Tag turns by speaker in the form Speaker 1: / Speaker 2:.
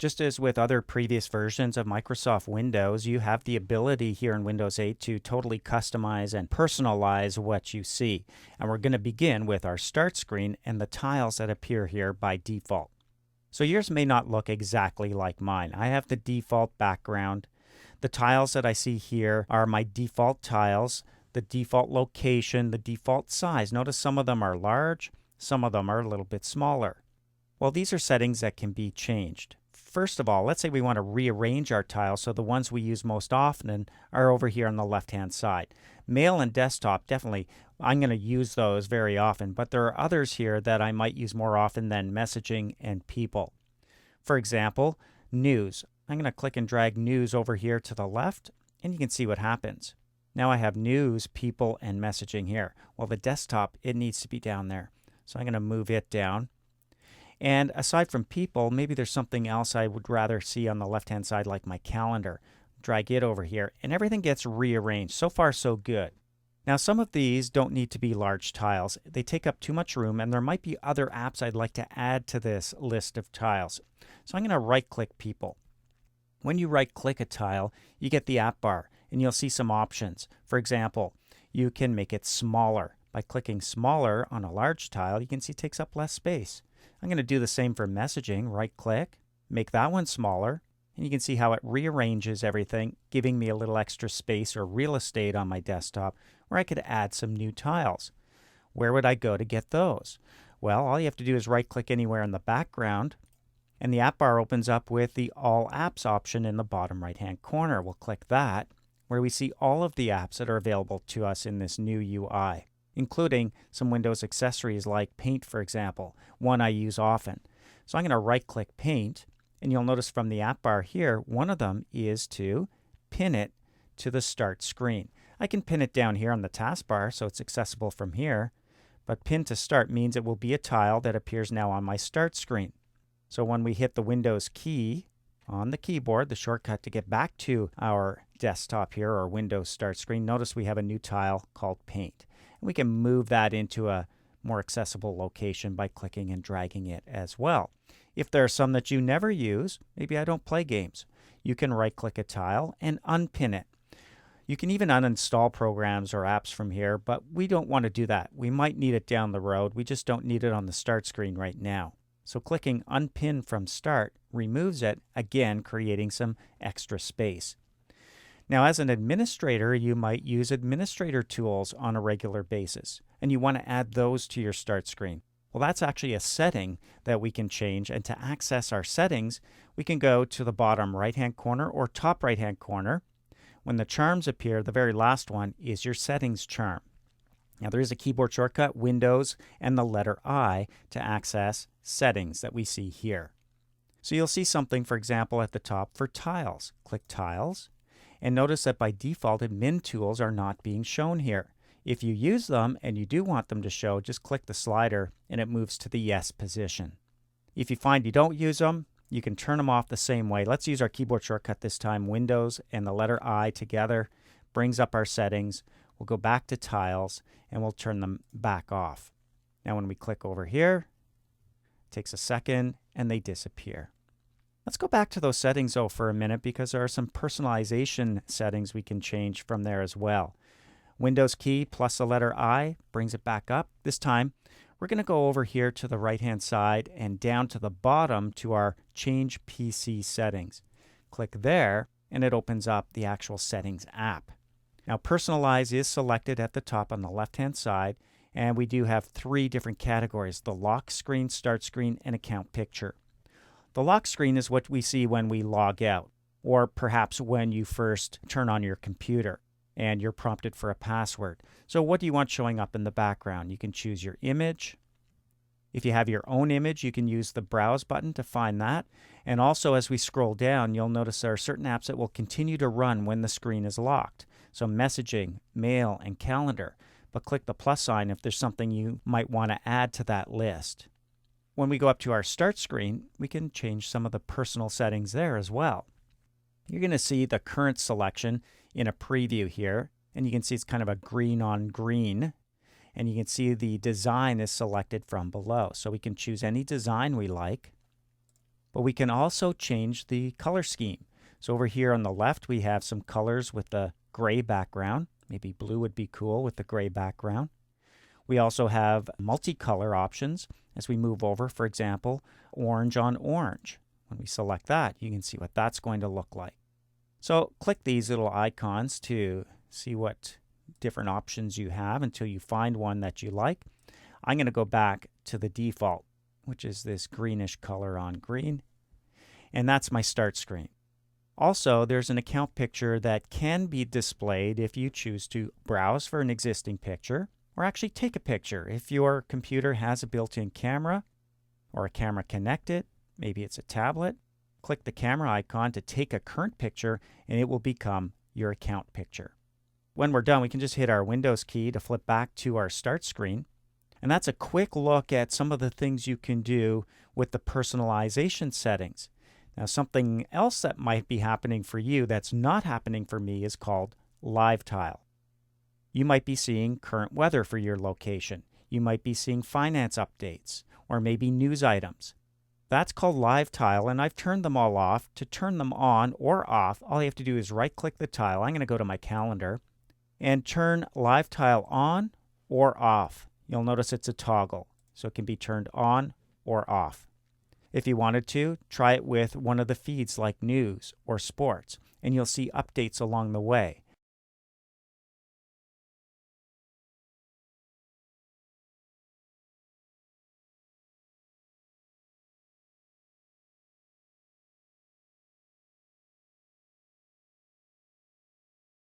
Speaker 1: Just as with other previous versions of Microsoft Windows, you have the ability here in Windows 8 to totally customize and personalize what you see. And we're going to begin with our start screen and the tiles that appear here by default. So yours may not look exactly like mine. I have the default background. The tiles that I see here are my default tiles, the default location, the default size. Notice some of them are large, some of them are a little bit smaller. Well, these are settings that can be changed. First of all, let's say we want to rearrange our tiles so the ones we use most often are over here on the left-hand side. Mail and desktop, definitely, I'm going to use those very often, but there are others here that I might use more often than messaging and people. For example, news. I'm going to click and drag news over here to the left, and you can see what happens. Now I have news, people, and messaging here. Well, the desktop, it needs to be down there. So I'm going to move it down. And aside from people, maybe there's something else I would rather see on the left-hand side, like my calendar. Drag it over here, and everything gets rearranged. So far, so good. Now, some of these don't need to be large tiles. They take up too much room, and there might be other apps I'd like to add to this list of tiles. So I'm going to right-click people. When you right-click a tile, you get the app bar, and you'll see some options. For example, you can make it smaller. By clicking smaller on a large tile, you can see it takes up less space. I'm going to do the same for messaging. Right-click, make that one smaller, and you can see how it rearranges everything, giving me a little extra space or real estate on my desktop where I could add some new tiles. Where would I go to get those? Well, all you have to do is right-click anywhere in the background, and the app bar opens up with the All Apps option in the bottom right-hand corner. We'll click that, where we see all of the apps that are available to us in this new UI, including some Windows accessories like Paint, for example, one I use often. So I'm going to right-click Paint, and you'll notice from the app bar here, one of them is to pin it to the start screen. I can pin it down here on the taskbar so it's accessible from here, but pin to start means it will be a tile that appears now on my start screen. So when we hit the Windows key on the keyboard, the shortcut to get back to our desktop here or Windows start screen, notice we have a new tile called Paint. We can move that into a more accessible location by clicking and dragging it as well. If there are some that you never use, maybe I don't play games, you can right-click a tile and unpin it. You can even uninstall programs or apps from here, but we don't want to do that. We might need it down the road. We just don't need it on the start screen right now. So clicking Unpin from Start removes it, again creating some extra space. Now, as an administrator, you might use administrator tools on a regular basis, and you want to add those to your start screen. Well, that's actually a setting that we can change, and to access our settings, we can go to the bottom right-hand corner or top right-hand corner. When the charms appear, the very last one is your settings charm. Now, there is a keyboard shortcut, Windows, and the letter I to access settings that we see here. So you'll see something, for example, at the top for tiles. Click Tiles. And notice that by default, admin tools are not being shown here. If you use them and you do want them to show, just click the slider and it moves to the yes position. If you find you don't use them, you can turn them off the same way. Let's use our keyboard shortcut this time. Windows and the letter I together brings up our settings. We'll go back to tiles and we'll turn them back off. Now when we click over here, it takes a second and they disappear. Let's go back to those settings though for a minute because there are some personalization settings we can change from there as well. Windows key plus the letter I brings it back up. This time we're going to go over here to the right hand side and down to the bottom to our Change PC settings. Click there and it opens up the actual settings app. Now Personalize is selected at the top on the left hand side, and we do have three different categories: the lock screen, start screen, and account picture. The lock screen is what we see when we log out, or perhaps when you first turn on your computer and you're prompted for a password. So what do you want showing up in the background? You can choose your image. If you have your own image, you can use the Browse button to find that. And also as we scroll down, you'll notice there are certain apps that will continue to run when the screen is locked. So messaging, mail, and calendar. But click the plus sign if there's something you might want to add to that list. When we go up to our start screen, we can change some of the personal settings there as well. You're going to see the current selection in a preview here, and you can see it's kind of a green on green, and you can see the design is selected from below. So we can choose any design we like. But we can also change the color scheme. So over here on the left, we have some colors with the gray background. Maybe blue would be cool with the gray background. We also have multicolor options as we move over, for example, orange on orange. When we select that, you can see what that's going to look like. So click these little icons to see what different options you have until you find one that you like. I'm going to go back to the default, which is this greenish color on green, and that's my start screen. Also, there's an account picture that can be displayed if you choose to browse for an existing picture or actually take a picture. If your computer has a built-in camera or a camera connected, maybe it's a tablet, click the camera icon to take a current picture and it will become your account picture. When we're done, we can just hit our Windows key to flip back to our start screen. And that's a quick look at some of the things you can do with the personalization settings. Now, something else that might be happening for you that's not happening for me is called Live Tile. You might be seeing current weather for your location. You might be seeing finance updates or maybe news items. That's called Live Tile, and I've turned them all off. To turn them on or off, all you have to do is right-click the tile. I'm going to go to my calendar and turn Live Tile on or off. You'll notice it's a toggle, so it can be turned on or off. If you wanted to, try it with one of the feeds like news or sports, and you'll see updates along the way.